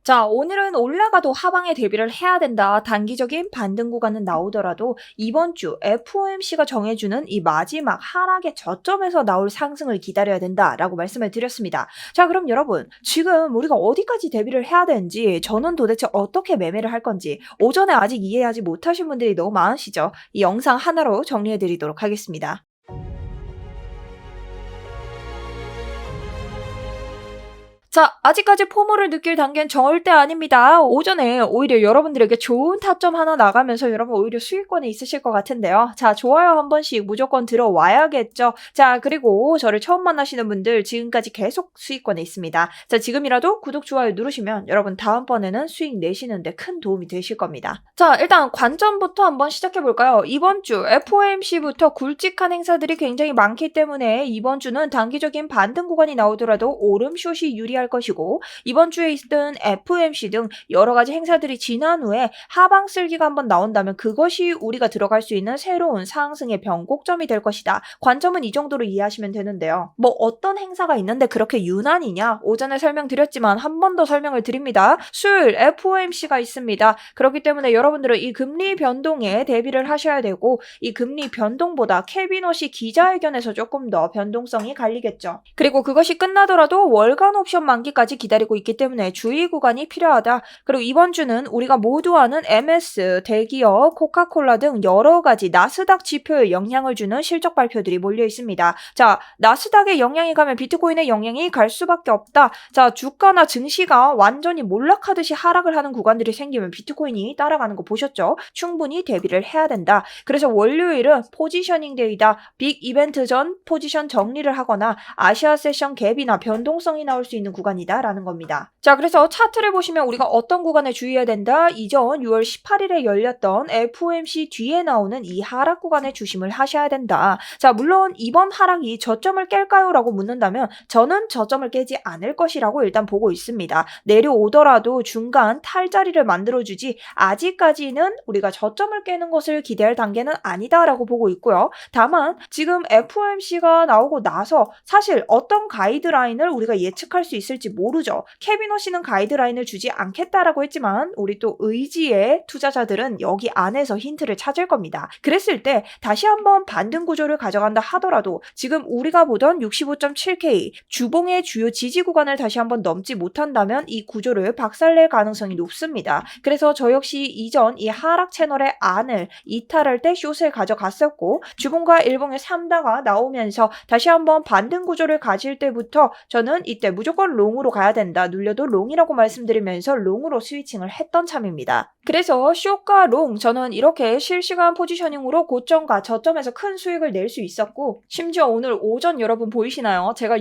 자, 오늘은 올라가도 하방에 대비를 해야 된다. 단기적인 반등 구간은 나오더라도 이번 주 FOMC가 정해주는 이 마지막 하락의 저점에서 나올 상승을 기다려야 된다라고 말씀을 드렸습니다. 자, 그럼 여러분, 지금 우리가 어디까지 대비를 해야 되는지, 저는 도대체 어떻게 매매를 할 건지 오전에 아직 이해하지 못하신 분들이 너무 많으시죠? 이 영상 하나로 정리해 드리도록 하겠습니다. 자, 아직까지 포모를 느낄 단계는 절대 아닙니다. 오전에 오히려 여러분들에게 좋은 타점 하나 나가면서 여러분 오히려 수익권에 있으실 것 같은데요. 자, 좋아요 한 번씩 무조건 들어와야겠죠. 자, 그리고 저를 처음 만나시는 분들 지금까지 계속 수익권에 있습니다. 자, 지금이라도 구독, 좋아요 누르시면 여러분 다음번에는 수익 내시는데 큰 도움이 되실 겁니다. 자, 일단 관점부터 한번 시작해볼까요? 이번 주 FOMC부터 굵직한 행사들이 굉장히 많기 때문에 이번 주는 단기적인 반등 구간이 나오더라도 오름숏이 유리할 것이고, 이번 주에 있던 FOMC 등 여러 가지 행사들이 지난 후에 하방 쓸기가 한번 나온다면 그것이 우리가 들어갈 수 있는 새로운 상승의 변곡점이 될 것이다. 관점은 이 정도로 이해하시면 되는데요. 뭐 어떤 행사가 있는데 그렇게 유난이냐? 오전에 설명드렸지만 한 번 더 설명을 드립니다. 수요일 FOMC가 있습니다. 그렇기 때문에 여러분들은 이 금리 변동에 대비를 하셔야 되고, 이 금리 변동보다 케빈 워시 기자회견에서 조금 더 변동성이 갈리겠죠. 그리고 그것이 끝나더라도 월간 옵션 만기까지 기다리고 있기 때문에 주의 구간이 필요하다. 그리고 이번 주는 우리가 모두 아는 MS, 대기업, 코카콜라 등 여러 가지 나스닥 지표에 영향을 주는 실적 발표들이 몰려 있습니다. 자, 나스닥에 영향이 가면 비트코인에 영향이 갈 수밖에 없다. 자, 주가나 증시가 완전히 몰락하듯이 하락을 하는 구간들이 생기면 비트코인이 따라가는 거 보셨죠? 충분히 대비를 해야 된다. 그래서 월요일은 포지셔닝 데이다. 빅 이벤트 전 포지션 정리를 하거나 아시아 세션 갭이나 변동성이 나올 수 있는 구간이다라는 겁니다. 자, 그래서 차트를 보시면 우리가 어떤 구간에 주의해야 된다? 이전 6월 18일에 열렸던 FOMC 뒤에 나오는 이 하락 구간에 주심을 하셔야 된다. 자, 물론 이번 하락이 저점을 깰까요? 라고 묻는다면 저는 저점을 깨지 않을 것이라고 일단 보고 있습니다. 내려오더라도 중간 탈자리를 만들어주지 아직까지는 우리가 저점을 깨는 것을 기대할 단계는 아니다라고 보고 있고요. 다만 지금 FOMC가 나오고 나서 사실 어떤 가이드라인을 우리가 예측할 수 있을지 모르죠. 케빈 워시는 가이드라인을 주지 않겠다라고 했지만 우리 또 의지의 투자자들은 여기 안에서 힌트를 찾을 겁니다. 그랬을 때 다시 한번 반등 구조를 가져간다 하더라도 지금 우리가 보던 65.7K 주봉의 주요 지지 구간을 다시 한번 넘지 못한다면 이 구조를 박살낼 가능성이 높습니다. 그래서 저 역시 이전 이 하락 채널의 안을 이탈할 때 숏을 가져갔었고, 주봉과 일봉의 3다가 나오면서 다시 한번 반등 구조를 가질 때부터 저는 이때 무조건 롱으로 가야 된다. 눌려도 롱이라고 말씀드리면서 롱으로 스위칭을 했던 참입니다. 그래서 숏과 롱, 저는 이렇게 실시간 포지셔닝으로 고점과 저점에서 큰 수익을 낼 수 있었고, 심지어 오늘 오전 여러분 보이시나요? 제가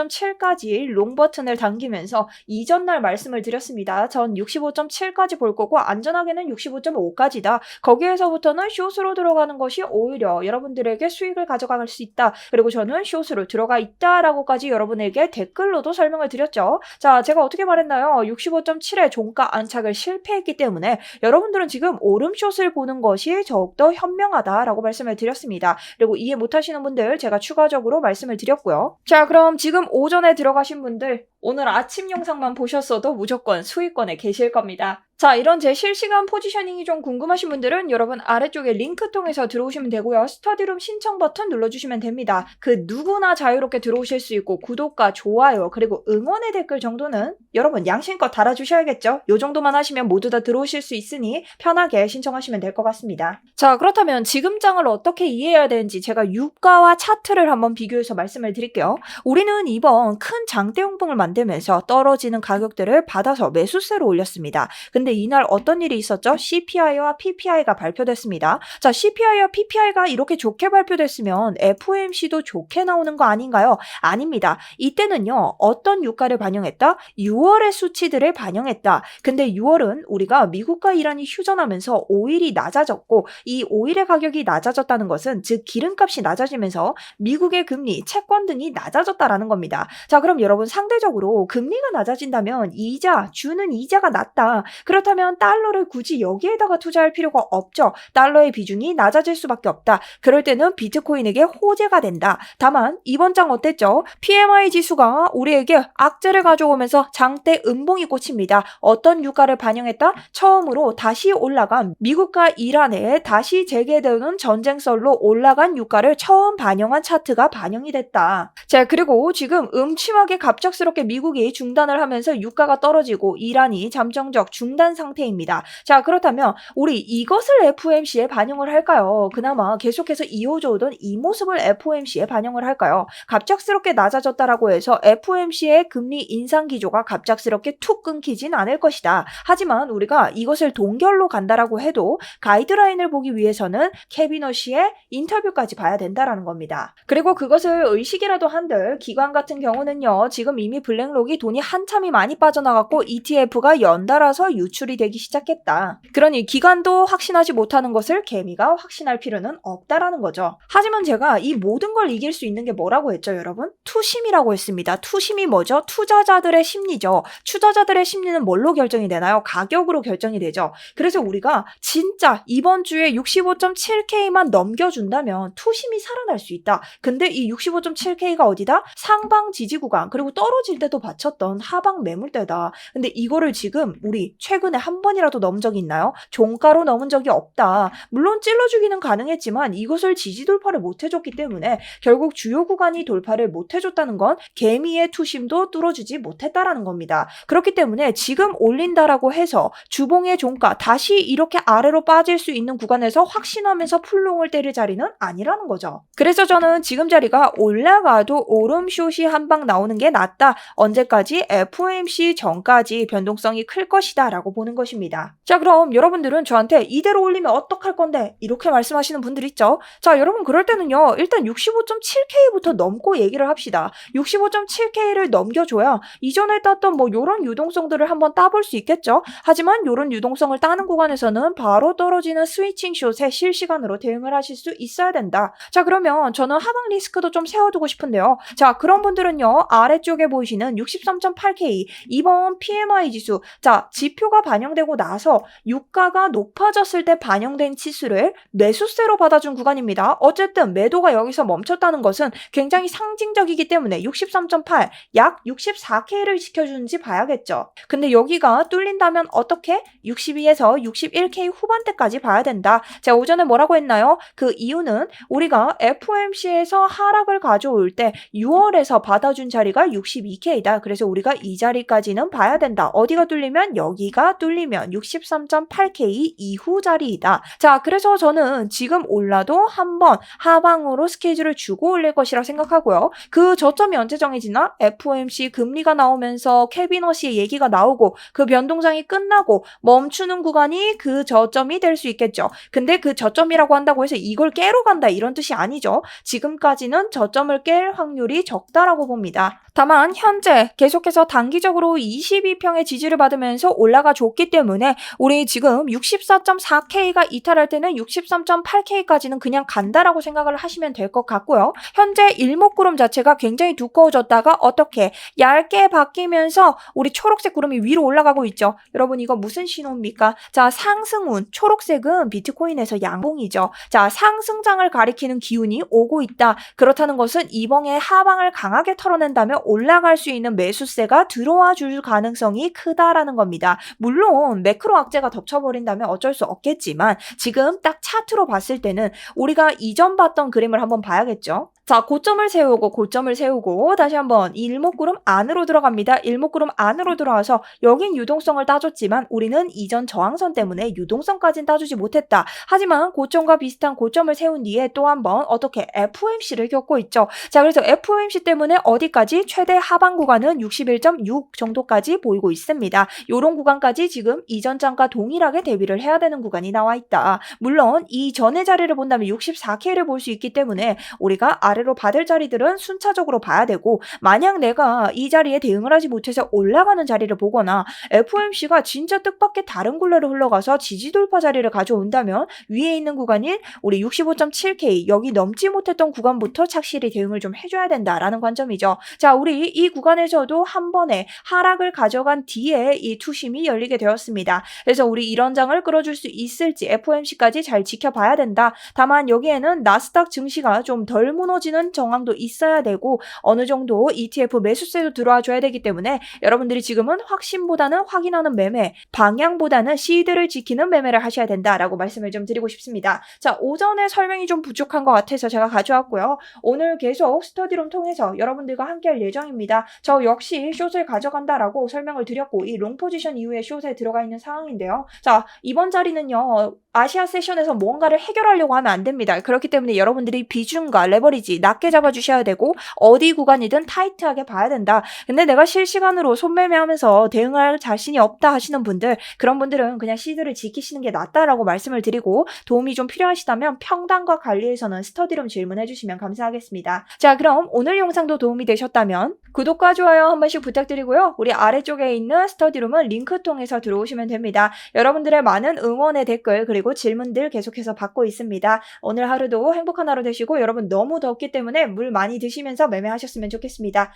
65.7까지 롱 버튼을 당기면서 이전날 말씀을 드렸습니다. 전 65.7까지 볼 거고 안전하게는 65.5까지다. 거기에서부터는 숏으로 들어가는 것이 오히려 여러분들에게 수익을 가져갈 수 있다. 그리고 저는 숏으로 들어가 있다라고까지 여러분에게 댓글로도 설명을 드렸죠. 자, 제가 어떻게 말했나요? 65.7의 종가 안착을 실패했기 때문에 여러분들은 지금 오름숏을 보는 것이 더욱더 현명하다라고 말씀을 드렸습니다. 그리고 이해 못하시는 분들 제가 추가적으로 말씀을 드렸고요. 자, 그럼 지금 오전에 들어가신 분들 오늘 아침 영상만 보셨어도 무조건 수익권에 계실 겁니다. 자, 이런 제 실시간 포지셔닝이 좀 궁금하신 분들은 여러분 아래쪽에 링크 통해서 들어오시면 되고요. 스터디룸 신청 버튼 눌러주시면 됩니다. 그 누구나 자유롭게 들어오실 수 있고 구독과 좋아요 그리고 응원의 댓글 정도는 여러분 양심껏 달아주셔야겠죠? 요 정도만 하시면 모두 다 들어오실 수 있으니 편하게 신청하시면 될 것 같습니다. 자, 그렇다면 지금 장을 어떻게 이해해야 되는지 제가 유가와 차트를 한번 비교해서 말씀을 드릴게요. 우리는 이번 큰 장대 용봉을 만들면서 떨어지는 가격들을 받아서 매수세로 올렸습니다. 근데 이날 어떤 일이 있었죠? CPI와 PPI가 발표됐습니다. 자, CPI와 PPI가 이렇게 좋게 발표됐으면 FOMC도 좋게 나오는 거 아닌가요? 아닙니다. 이때는요, 어떤 유가를 반영했다? 6월의 수치들을 반영했다. 근데 6월은 우리가 미국과 이란이 휴전하면서 오일이 낮아졌고, 이 오일의 가격이 낮아졌다는 것은 즉 기름값이 낮아지면서 미국의 금리, 채권 등이 낮아졌다라는 겁니다. 자, 그럼 여러분 상대적으로 금리가 낮아진다면 이자, 주는 이자가 낮다. 그렇다면 달러를 굳이 여기에다가 투자할 필요가 없죠. 달러의 비중이 낮아질 수밖에 없다. 그럴 때는 비트코인에게 호재가 된다. 다만 이번 장 어땠죠? PMI 지수가 우리에게 악재를 가져오면서 장대 음봉이 꽂힙니다. 어떤 유가를 반영했다? 처음으로 다시 올라간 미국과 이란에 다시 재개되는 전쟁설로 올라간 유가를 처음 반영한 차트가 반영이 됐다. 자, 그리고 지금 음침하게 갑작스럽게 미국이 중단을 하면서 유가가 떨어지고 이란이 잠정적 중단 상태입니다. 자, 그렇다면 우리 이것을 FOMC에 반영을 할까요? 그나마 계속해서 이어져 오던 이 모습을 FOMC에 반영을 할까요? 갑작스럽게 낮아졌다라고 해서 FOMC의 금리 인상 기조가 갑작스럽게 툭 끊기진 않을 것이다. 하지만 우리가 이것을 동결로 간다라고 해도 가이드라인을 보기 위해서는 케빈 허시의 인터뷰까지 봐야 된다라는 겁니다. 그리고 그것을 의식이라도 한들 기관 같은 경우는요. 지금 이미 블랙록이 돈이 한참이 많이 빠져나갔고 ETF가 연달아서 유출이 되기 시작했다. 그러니 기관도 확신하지 못하는 것을 개미가 확신할 필요는 없다라는 거죠. 하지만 제가 이 모든 걸 이길 수 있는 게 뭐라고 했죠, 여러분? 투심이라고 했습니다. 투심이 뭐죠? 투자자들의 심리죠. 투자자들의 심리는 뭘로 결정이 되나요? 가격으로 결정이 되죠. 그래서 우리가 진짜 이번 주에 65.7K만 넘겨준다면 투심이 살아날 수 있다. 근데 이 65.7K가 어디다? 상방 지지 구간, 그리고 떨어질 때도 받쳤던 하방 매물대다. 근데 이거를 지금 우리 최근에 한 번이라도 넘은 적이 있나요? 종가로 넘은 적이 없다. 물론 찔러주기는 가능했지만 이것을 지지 돌파를 못 해줬기 때문에 결국 주요 구간이 돌파를 못 해줬다는 건 개미의 투심도 뚫어주지 못했다라는 겁니다. 그렇기 때문에 지금 올린다라고 해서 주봉의 종가 다시 이렇게 아래로 빠질 수 있는 구간에서 확신하면서 풀롱을 때릴 자리는 아니라는 거죠. 그래서 저는 지금 자리가 올라가도 오름숏이 한 방 나오는 게 낫다. 언제까지? FOMC 전까지 변동성이 클 것이다 라고 보는 것입니다. 자, 그럼 여러분들은 저한테 이대로 올리면 어떡할 건데? 이렇게 말씀하시는 분들 있죠? 자, 여러분 그럴 때는요. 일단 65.7K부터 넘고 얘기를 합시다. 65.7K를 넘겨줘야 이전에 땄던 뭐 요런 유동성들을 한번 따볼 수 있겠죠? 하지만 요런 유동성을 따는 구간에서는 바로 떨어지는 스위칭 숏에 실시간으로 대응을 하실 수 있어야 된다. 자, 그러면 저는 하방 리스크도 좀 세워두고 싶은데요. 자, 그런 분들은요. 아래쪽에 보이시는 63.8K 이번 PMI 지수, 자, 지표가 반영되고 나서 유가가 높아졌을 때 반영된 치수를 매수세로 받아준 구간입니다. 어쨌든 매도가 여기서 멈췄다는 것은 굉장히 상징적이기 때문에 63.8, 약 64K를 지켜주는지 봐야겠죠. 근데 여기가 뚫린다면 어떻게? 62에서 61K 후반대까지 봐야 된다. 제가 오전에 뭐라고 했나요? 그 이유는 우리가 FOMC에서 하락을 가져올 때 6월에서 받아준 자리가 62K다. 그래서 우리가 이 자리까지는 봐야 된다. 어디가 뚫리면? 여기가 뚫리면 63.8K 이후 자리이다. 자, 그래서 저는 지금 올라도 한번 하방으로 스케줄을 주고 올릴 것이라 생각하고요. 그 저점이 언제 정해지나? FOMC 금리가 나오면서 케빈 허시의 얘기가 나오고 그 변동장이 끝나고 멈추는 구간이 그 저점이 될 수 있겠죠. 근데 그 저점이라고 한다고 해서 이걸 깨러 간다 이런 뜻이 아니죠. 지금까지는 저점을 깰 확률이 적다라고 봅니다. 다만 현재 계속해서 단기적으로 22평의 지지를 받으면서 올라가 줬기 때문에 우리 지금 64.4K가 이탈할 때는 63.8K까지는 그냥 간다라고 생각을 하시면 될 것 같고요. 현재 일목구름 자체가 굉장히 두꺼워졌다가 어떻게 얇게 바뀌면서 우리 초록색 구름이 위로 올라가고 있죠. 여러분 이거 무슨 신호입니까? 자, 상승운, 초록색은 비트코인에서 양봉이죠. 자, 상승장을 가리키는 기운이 오고 있다. 그렇다는 것은 이번에 하방을 강하게 털어낸다면 올라갈 수 있는 매수세가 들어와 줄 가능성이 크다라는 겁니다. 물론 매크로 악재가 덮쳐버린다면 어쩔 수 없겠지만 지금 딱 차트로 봤을 때는 우리가 이전 봤던 그림을 한번 봐야겠죠. 자, 고점을 세우고 다시 한번 일목구름 안으로 들어갑니다. 일목구름 안으로 들어와서 여긴 유동성을 따줬지만 우리는 이전 저항선 때문에 유동성까지는 따주지 못했다. 하지만 고점과 비슷한 고점을 세운 뒤에 또 한번 어떻게 FOMC를 겪고 있죠. 자, 그래서 FOMC 때문에 어디까지? 최대 하방 구간은 61.6 정도까지 보이고 있습니다. 요런 구간까지 지금 이전 장과 동일하게 대비를 해야 되는 구간이 나와 있다. 물론 이 전의 자리를 본다면 64K를 볼 수 있기 때문에 우리가 아래로 받을 자리들은 순차적으로 봐야 되고 만약 내가 이 자리에 대응을 하지 못해서 올라가는 자리를 보거나 FOMC가 진짜 뜻밖의 다른 굴레로 흘러가서 지지 돌파 자리를 가져온다면 위에 있는 구간인 우리 65.7K 여기 넘지 못했던 구간부터 착실히 대응을 좀 해줘야 된다라는 관점이죠. 자, 우리 이 구간에서도 한 번에 하락을 가져간 뒤에 이 투심이 열리게 되었습니다. 그래서 우리 이런 장을 끌어줄 수 있을지 FOMC까지 잘 지켜봐야 된다. 다만 여기에는 나스닥 증시가 좀 덜 무너지는 정황도 있어야 되고 어느 정도 ETF 매수세도 들어와 줘야 되기 때문에 여러분들이 지금은 확신보다는 확인하는 매매, 방향보다는 시드를 지키는 매매를 하셔야 된다라고 말씀을 좀 드리고 싶습니다. 자, 오전에 설명이 좀 부족한 것 같아서 제가 가져왔고요. 오늘 계속 스터디룸 통해서 여러분들과 함께 할 예정입니다. 저 역시 숏을 가져간다라고 설명을 드렸고 이 롱 포지션 이후에 숏에 들어가 있는 상황인데요. 자, 이번 자리는요. 아시아 세션에서 뭔가를 해결하려고 하면 안 됩니다. 그렇기 때문에 여러분들이 비중과 레버리지 낮게 잡아주셔야 되고 어디 구간이든 타이트하게 봐야 된다. 근데 내가 실시간으로 손매매하면서 대응할 자신이 없다 하시는 분들 그런 분들은 그냥 시드를 지키시는 게 낫다라고 말씀을 드리고 도움이 좀 필요하시다면 평단과 관리에서는 스터디룸 질문해 주시면 감사하겠습니다. 자, 그럼 오늘 영상도 도움이 되셨다면 구독과 좋아요 한 번씩 부탁드리고요. 우리 아래쪽에 있는 스터디룸은 링크 통해서 들어오시면 됩니다. 여러분들의 많은 응원의 댓글 그리고 질문들 계속해서 받고 있습니다. 오늘 하루도 행복한 하루 되시고 여러분 너무 덥기 때문에 물 많이 드시면서 매매하셨으면 좋겠습니다.